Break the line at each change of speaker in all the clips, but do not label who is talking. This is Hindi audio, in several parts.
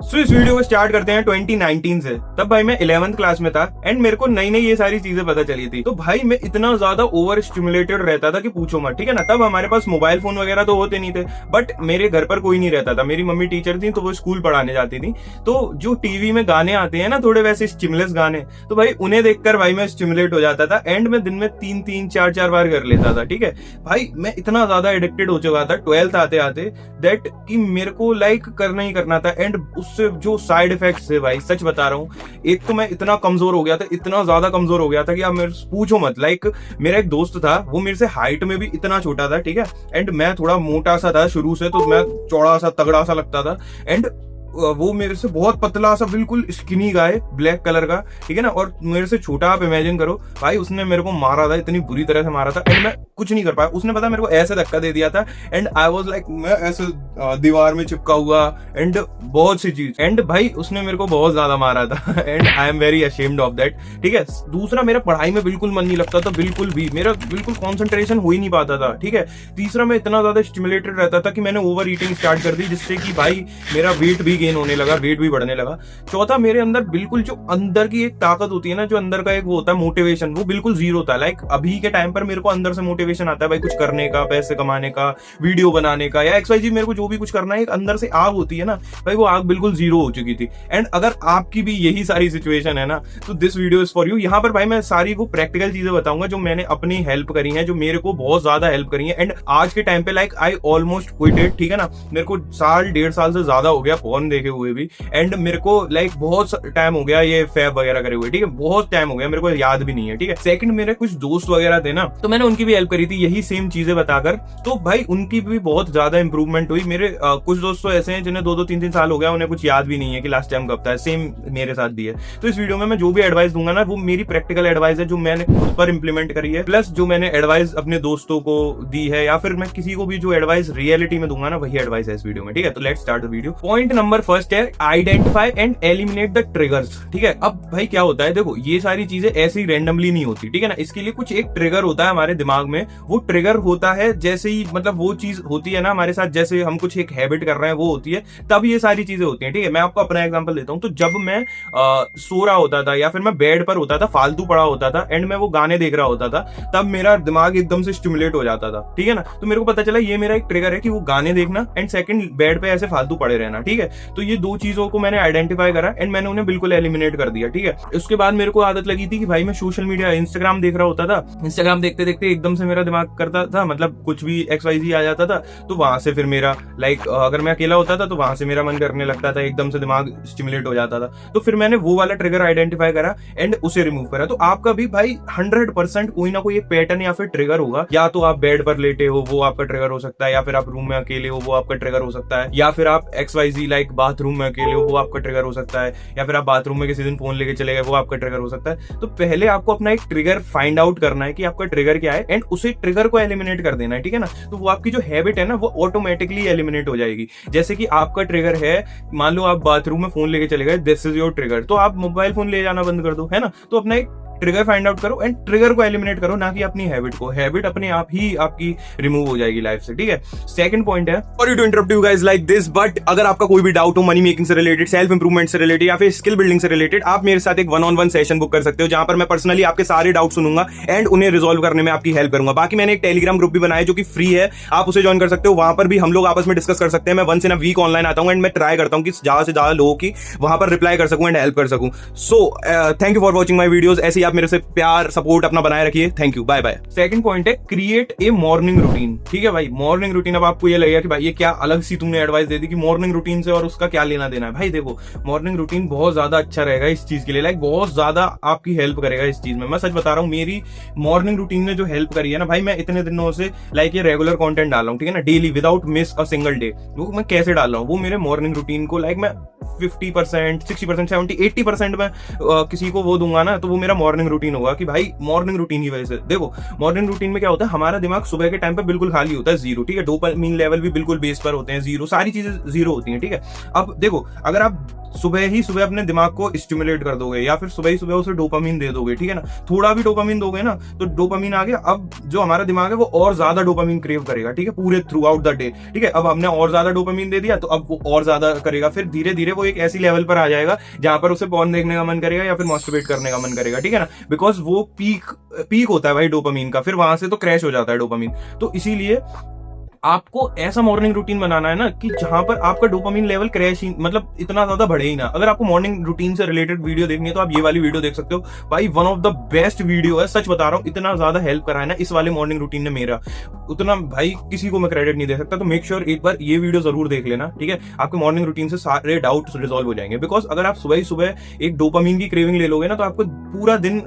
सो इस वीडियो को स्टार्ट करते हैं 2019 से। तब भाई मैं 11th क्लास में था एंड मेरे को नई नई ये सारी चीजें पता चली थी। तो भाई मैं इतना ज्यादा ओवर स्टिमुलेटेड रहता था कि पूछो मत, ठीक है ना। तब हमारे पास मोबाइल फोन वगैरह तो होते नहीं थे, बट मेरे घर पर कोई नहीं रहता था। मेरी मम्मी टीचर थी तो वो स्कूल पढ़ाने जाती थी। तो जो टीवी में गाने आते हैं ना, थोड़े वैसे स्टिमुलस गाने, तो भाई उन्हें देखकर भाई मैं स्टिमुलेट हो जाता था एंड मैं दिन में 3-3 4-4 बार कर लेता था। ठीक है भाई, मैं इतना ज्यादा एडिक्टेड हो चुका था 12th आते आते दैट कि मेरे को लाइक करना ही करना था। एंड उससे जो साइड इफेक्ट्स थे भाई, सच बता रहा हूँ, एक तो मैं इतना कमजोर हो गया था, इतना ज्यादा कमजोर हो गया था कि आप मेरे पूछो मत। लाइक मेरा एक दोस्त था, वो मेरे से हाइट में भी इतना छोटा था, ठीक है, एंड मैं थोड़ा मोटा सा था शुरू से, तो मैं चौड़ा सा तगड़ा सा लगता था। एंड वो मेरे से बहुत पतला सा, बिल्कुल स्किनी गाय, ब्लैक कलर का, ठीक है ना, और मेरे से छोटा। आप इमेजिन करो भाई, उसने मेरे को मारा था, इतनी बुरी तरह से मारा था एंड मैं कुछ नहीं कर पाया। उसने पता मेरे को ऐसे धक्का दे दिया था एंड आई वाज लाइक, मैं ऐसे दीवार में चिपका हुआ एंड बहुत सी चीज। एंड भाई उसने मेरे को बहुत ज्यादा मारा था and I am very ashamed of that. ठीक है, दूसरा, मेरा पढ़ाई में बिल्कुल मन नहीं लगता था, बिल्कुल भी, मेरा बिल्कुल कॉन्सेंट्रेशन हो ही नहीं पाता था। ठीक है, तीसरा, मैं इतना ज्यादा स्टिमुलेटेड रहता था कि मैंने ओवर ईटिंग स्टार्ट कर दी, जिससे कि भाई मेरा वेट भी गेन होने लगा, वेट भी बढ़ने लगा। चौथा, मेरे अंदर बिल्कुल जो अंदर की एक ताकत होती है ना, जो अंदर का एक वो होता है मोटिवेशन, वो बिल्कुल जीरो था। लाइक अभी के टाइम पर मेरे को अंदर से मोटिवेशन आता है भाई, कुछ करने का, पैसे कमाने का, वीडियो बनाने का, या XYZ, मेरे को जो भी कुछ करना है, एक अंदर से आग होती है ना भाई, वो आग बिल्कुल जीरो हो चुकी थी। एंड अगर आपकी भी यही सारी सिचुएशन है ना, तो this video is for you. यहाँ पर भाई मैं सारी वो प्रैक्टिकल चीजें बताऊंगा जो मैंने अपनी हेल्प करी है, जो मेरे को बहुत ज्यादा हेल्प करी है। एंड आज के टाइम पे लाइक आई ऑलमोस्ट क्विटेड, ठीक है ना, मेरे को 1.5 साल से ज्यादा हो गया फोन देखे हुए भी। एंड मेरे को लाइक बहुत टाइम हो गया ये फैब वगैरह करे हुए, ठीक है, बहुत टाइम हो गया, मेरे को याद भी नहीं है। ठीक है, सेकंड, मेरे कुछ दोस्त वगैरह थे ना, तो मैंने उनकी भी हेल्प करी थी यही सेम चीजें बताकर, तो भाई उनकी भी बहुत ज्यादा इंप्रूवमेंट हुई। मेरे कुछ दोस्त तो ऐसे हैं जिन्हें 2-2 3-3 साल हो गया, उन्हें कुछ याद भी नहीं है कि लास्ट टाइम कब था। सेम मेरे साथ भी है। तो इस वीडियो में मैं जो भी एडवाइस दूंगा ना, वो मेरी प्रैक्टिकल एडवाइस है, जो मैंने खुद पर इंप्लीमेंट करी है, प्लस जो मैंने एडवाइस अपने दोस्तों को दी है, या फिर मैं किसी को भी जो एडवाइस रियलिटी में दूंगा ना, वही एडवाइस है इस वीडियो में। ठीक है, तो let's start the video. Point number first है identify and eliminate the triggers. ठीक है, अब भाई क्या होता है, देखो ये सारी चीजें ऐसे ही रैंडमली नहीं होती, ठीक है ना, इसके लिए कुछ एक ट्रिगर होता है हमारे दिमाग में। वो ट्रिगर होता है जैसे ही, मतलब वो चीज होती है ना हमारे साथ, जैसे हम कुछ एक हैबिट कर रहे हैं, वो होती है, तब ये सारी चीजें होती हैं। ठीक है, मैं आपको अपना एग्जांपल देता हूं। तो जब मैं सो रहा होता था, या फिर मैं बेड पर होता था, फालतू पड़ा होता था, एंड मैं वो गाने देख रहा होता था, तब मेरा दिमाग एकदम से स्टिमुलेट हो जाता था। ठीक है ना, तो मेरे को पता चला ये मेरा एक ट्रिगर है कि वो गाने देखना, एंड सेकंड, बेड पे ऐसे फालतू पड़े रहना। ठीक है, तो ये दो चीजों को मैंने आइडेंटिफाई करा एंड मैंने उन्हें बिल्कुल एलिमिनेट कर दिया। ठीक है, उसके बाद मेरे को आदत लगी थी कि भाई मैं सोशल मीडिया, इंस्टाग्राम देख रहा होता था, इंस्टाग्राम देखते देखते एकदम से मेरा दिमाग करता था, मतलब कुछ भी XYZ आ जाता था, तो वहां से फिर मेरा लाइक अगर मैं अकेला होता था तो वहां से मेरा मन करने लगता था, एकदम से दिमाग स्टिमुलेट हो जाता था। तो फिर मैंने वो वाला ट्रिगर आइडेंटिफाई करा एंड उसे रिमूव करा। तो आपका भी भाई 100% कोई ना कोई एक पैटर्न या फिर ट्रिगर होगा। या तो आप बेड पर लेटे हो, वो आपका ट्रिगर हो सकता है, या फिर आप रूम में अकेले हो, वो आपका ट्रिगर हो सकता है, या फिर आप XYZ लाइक बाथरूम में अकेले हो, वो आपका ट्रिगर हो सकता है, या फिर आप बाथरूम में किसी दिन फोन लेके चले गए, वो आपका ट्रिगर हो सकता है। तो पहले आपको अपना एक ट्रिगर फाइंड आउट करना है कि आपका ट्रिगर क्या है, एंड उसे ट्रिगर को एलिमिनेट कर देना है। ठीक है ना, तो वो आपकी जो हैबिट है ना, वो ऑटोमेटिकली एलिमिनेट हो जाएगी। जैसे कि आपका ट्रिगर है, मान लो आप बाथरूम में फोन लेके चले गए, दिस इज योर ट्रिगर, तो आप मोबाइल फोन ले जाना बंद कर दो, है ना। तो अपना एक ट्रिगर फाइंड आउट करो एंड ट्रिगर को एलिमिनेट करो, ना कि अपनी हैबिट को। हैबिट अपने आप ही आपकी रिमूव हो जाएगी लाइफ से। ठीक है, सेकंड पॉइंट है, sorry to interrupt you guys like this, but अगर आपका कोई भी डाउट हो मनी मेकिंग से रिलेटेड, सेल्फ इंप्रूवमेंट से रिलेटेड, या फिर स्किल बिल्डिंग से रिलेटेड, आप मेरे साथ एक 1-on-1 सेशन बुक कर सकते हो, जहां पर मैं पर्सनली आपके सारे डाउट सुनूंगा एंड उन्हें रिजॉल्व करने में आपकी हेल्प करूंगा। बाकी मैंने एक टेलीग्राम ग्रुप भी बनाया जो कि फ्री है, आप उसे ज्वाइन कर सकते हो। वहां पर भी हम लोग आपस में डिस्कस कर सकते हैं। मैं once in a week online आता हूं एंड मैं ट्राई करता हूं कि ज्यादा से ज्यादा लोगों की वहां पर रिप्लाई कर सकूं एंड हेल्प कर सकूं। So thank you for watching my videos. ऐसे ही आप मेरे से प्यार सपोर्ट अपना बनाए रखिए। Thank you, bye bye. Second point है क्रिएट ए मॉर्निंग रूटीन। ठीक है भाई, मॉर्निंग रूटीन। अब आपको ये लगेगा कि भाई ये क्या अलग सी तुमने एडवाइस दे दी कि मॉर्निंग रूटीन से और उसका क्या लेना देना है। भाई देखो, मॉर्निंग रूटीन बहुत ज्यादा अच्छा रहेगा इस चीज के लिए, लाइक बहुत ज्यादा आपकी हेल्प करेगा इस चीज में। मैं सच बता रहा हूँ, मेरी मॉर्निंग रूटीन ने जो हेल्प करी है ना भाई, मैं इतने दिनों से लाइक ये रेगुलर कंटेंट डाल रहा हूँ, ठीक है ना, daily without miss a single day. वो मैं कैसे डाल रहा हूँ, वो मेरे मॉर्निंग रूटीन को लाइक मैं 50%, 60%, 70%, 80% में किसी को वो दूंगा ना, तो वो मेरा मॉर्निंग रूटीन होगा कि भाई मॉर्निंग रूटीन की वजह से। देखो, मॉर्निंग रूटीन में क्या होता है, हमारा दिमाग सुबह के टाइम पे बिल्कुल खाली होता है, जीरो। ठीक है, डोपामाइन लेवल भी बिल्कुल बेस पर होते हैं, जीरो, सारी चीजें जीरो होती हैं। ठीक है, अब देखो, अगर आप सुबह ही सुबह अपने दिमाग को स्टिमुलेट कर दोगे या फिर सुबह ही सुबह उसे डोपामिन दे दोगे, ठीक है ना, थोड़ा भी डोपामिन दोगे ना तो डोपामिन आ गया। अब जो हमारा दिमाग है वो और ज्यादा डोपामिन क्रेव करेगा, ठीक है, पूरे थ्रू आउट द डे, ठीक है। अब हमने और ज्यादा डोपामिन दे दिया तो अब वो और ज्यादा करेगा, फिर धीरे धीरे वो एक ऐसी लेवल पर आ जाएगा जहां पर उसे पॉर्न देखने का मन करेगा या फिर मास्टरबेट करने का मन करेगा, ठीक है ना, बिकॉज वो पीक होता है भाई डोपामिन का, फिर वहां से तो क्रैश हो जाता है डोपामिन। तो इसीलिए आपको ऐसा मॉर्निंग रूटीन बनाना है ना कि जहां पर आपका डोपामिन लेवल क्रैश ही, मतलब इतना ज्यादा बढ़े ही ना। अगर आपको मॉर्निंग रूटीन से रिलेटेड वीडियो देखनी है तो आप ये वाली वीडियो देख सकते हो भाई, one of the best video है, सच बता रहा हूं, इतना ज्यादा हेल्प करा है ना इस वाले मॉर्निंग रूटीन ने मेरा, उतना भाई किसी को मैं क्रेडिट नहीं दे सकता। तो मेक श्योर एक बार ये वीडियो जरूर देख लेना, ठीक है, आपके मॉर्निंग रूटीन से सारे डाउट रिजॉल्व हो जाएंगे। बिकॉज अगर आप सुबह ही सुबह एक डोपामिन की क्रेविंग ले लोगे ना तो आपको पूरा दिन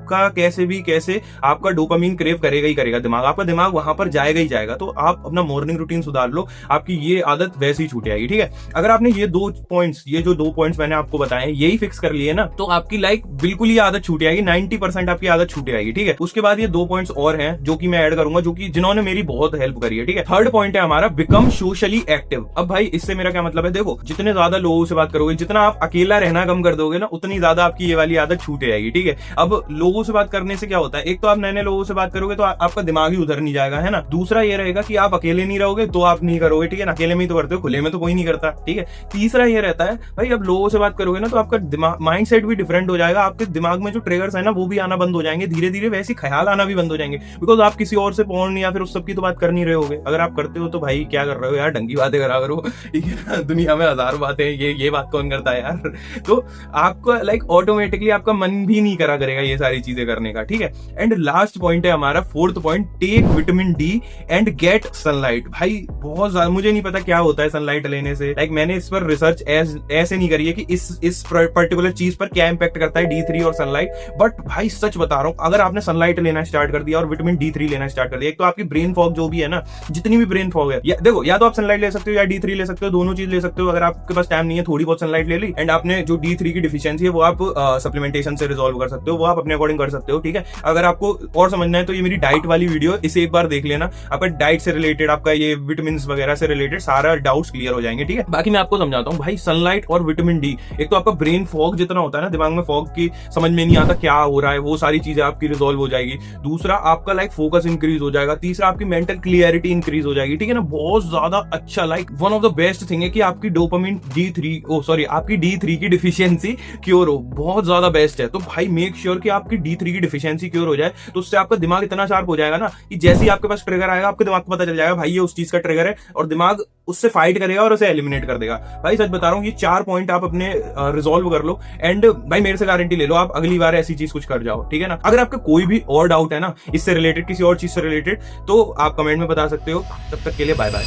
का कैसे आपका डोपामिन क्रेव करेगा ही करेगा, दिमाग, आपका दिमाग वहां पर जाएगा ही जाएगा। तो आप अपना मॉर्निंग रूटीन सुधार लो, आपकी ये आदत वैसे ही छूट जाएगी, ठीक है। अगर आपने ये जो दो पॉइंट्स मैंने आपको बताए यही फिक्स कर लिए ना तो आपकी लाइक बिल्कुल ही आदत छूट जाएगी, 90% आपकी आदत छूट जाएगी, ठीक है। उसके बाद ये 2 पॉइंट्स और हैं जो कि मैं ऐड करूंगा, जो कि जिन्होंने मेरी बहुत हेल्प करी है, ठीक है। थर्ड पॉइंट है हमारा बिकम सोशली एक्टिव। अब भाई इससे मेरा क्या मतलब है, देखो जितने ज्यादा लोगों से बात करोगे, जितना आप अकेला रहना कम कर दोगे ना, उतनी ज्यादा आपकी ये वाली आदत छूट जाएगी, ठीक है। अब लोगों से बात करने से क्या होता है, एक तो आप नए नए लोगों से बात करोगे तो आपका दिमाग ही उधर नहीं जाएगा, है ना। दूसरा ये रहेगा कि आप अकेले नहीं रहोगे तो आप नहीं करोगे, ठीक है ना, अकेले में ही तो करते हो, खुले में तो कोई नहीं करता, ठीक है। तीसरा ये रहता है भाई, अब लोगों से बात करोगे ना तो आपका दिमाग माइंड सेट भी डिफरेंट हो जाएगा, आपके दिमाग में जो ट्रिगर्स है ना वो भी आना बंद हो जाएंगे, धीरे धीरे वैसे ख्याल आना भी बंद हो जाएंगे, बिकॉज आप किसी और से पॉर्न या फिर उस सब की तो बात कर नहीं रहे होगे। अगर आप करते हो तो भाई क्या कर रहे हो यार, ढंगी बातें करा करो, ठीक है ना, दुनिया में हजारों बातें, ये बात कौन करता है यार। तो आपको लाइक ऑटोमेटिकली आपका मन भी नहीं करा करेगा ये सारी चीजें करने का, ठीक है। एंड लास्ट पॉइंट है हमारा, fourth point, take vitamin D and get sunlight. भाई बहुत ज्यादा, मुझे नहीं पता क्या होता है सनलाइट लेने से, लाइक मैंने इस पर रिसर्च ऐसे नहीं करी है कि इस पर्टिकुलर चीज पर क्या इंपैक्ट करता है D3 और सनलाइट, बट भाई सच बता रहा हूं, अगर आपने सनलाइट लेना स्टार्ट कर दिया और विटामिन D3 लेना स्टार्ट कर दिया, एक तो आपकी ब्रेन फॉग जो भी है ना, जितनी भी ब्रेन फॉग है, देखो या तो आप सनलाइट ले सकते हो या D3 ले सकते हो, दोनों चीज ले सकते हो। अगर आपके पास टाइम नहीं है, थोड़ी बहुत सनलाइट ले ली, एंड आपने जो D3 की डिफिशियंसी है वो आप सप्लीमेंटेशन से रिजॉल्व कर सकते हो, वो आप अपने अकॉर्डिंग कर सकते हो, ठीक है। अगर आपको और समझना है तो ये मेरी डाइट वाली वीडियो, इसे एक बार देख लेना, आपका डाइट से रिलेटेड, आपका ये विटामिन वगैरह से रिलेटेड सारा डाउट्स क्लियर हो जाएंगे, ठीक है। बाकी मैं आपको समझाता हूँ भाई, सनलाइट और विटामिन डी, एक तो आपका ब्रेन फॉग जितना होता है ना, दिमाग में फॉग की समझ में नहीं आता क्या हो रहा है, वो सारी चीजें आपकी रिजॉल्व हो जाएगी। दूसरा आपका लाइक फोकस इंक्रीज हो जाएगा। तीसरा आपकी मेंटल क्लियरिटी इंक्रीज हो जाएगी, ठीक है ना, बहुत ज्यादा अच्छा, like one of the best thing है कि आपकी डोपामिन आपकी D3 की डिफिशियंसी क्योर हो, बहुत ज्यादा बेस्ट है। तो भाई मेक श्योर कि आपकी D3 की डिफिशियंसी क्योर हो जाए, तो उससे आपका दिमाग इतना शार्प हो जाएगा ना कि जैसे ही आपके पास ट्रिगर आएगा, आपके दिमाग को पता चल जाएगा भाई ये उस चीज का ट्रिगर है, और दिमाग उससे फाइट करेगा और उसे एलिमिनेट कर देगा। भाई सच बता रहा हूँ, ये 4 पॉइंट आप अपने रिजॉल्व कर लो, एंड भाई मेरे से गारंटी ले लो, आप अगली बार ऐसी चीज कुछ कर जाओ, ठीक है ना। अगर आपका कोई भी और डाउट है ना इससे रिलेटेड, किसी और चीज से रिलेटेड, तो आप कमेंट में बता सकते हो। तब तक के लिए बाय बाय।